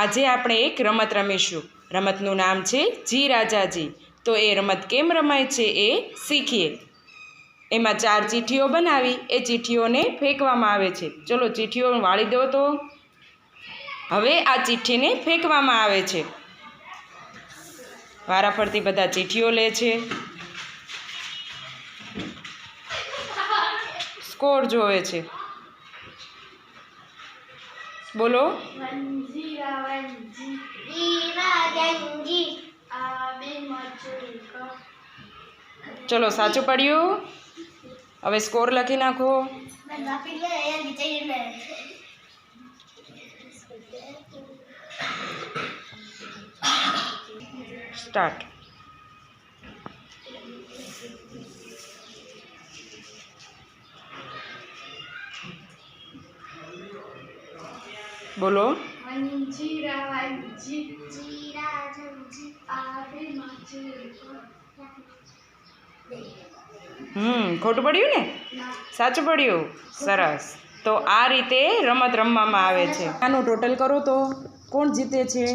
આજે આપણે એક રમત રમીશું. રમતનું નામ છે જી રાજાજી. તો એ રમત કેમ રમાય છે એ શીખીએ. એમાં 4 ચીઠીઓ બનાવી એ ચીઠીઓને ફેંકવામાં આવે છે. ચલો ચીઠીઓ વાળી દો. તો હવે આ ચીઠ્ઠીને ફેંકવામાં આવે છે. વારાફરતી બધા ચીઠીઓ લે છે, સ્કોર જોવે છે. બોલો. ચલો સાચું પડ્યું. હવે સ્કોર લખી નાખો. સ્ટાર્ટ. બોલો. ખોટું પડ્યું ને? સાચું પડ્યું. સરસ. તો આ રીતે રમત રમવામાં આવે છે. આનું ટોટલ કરો તો કોણ જીતે છે?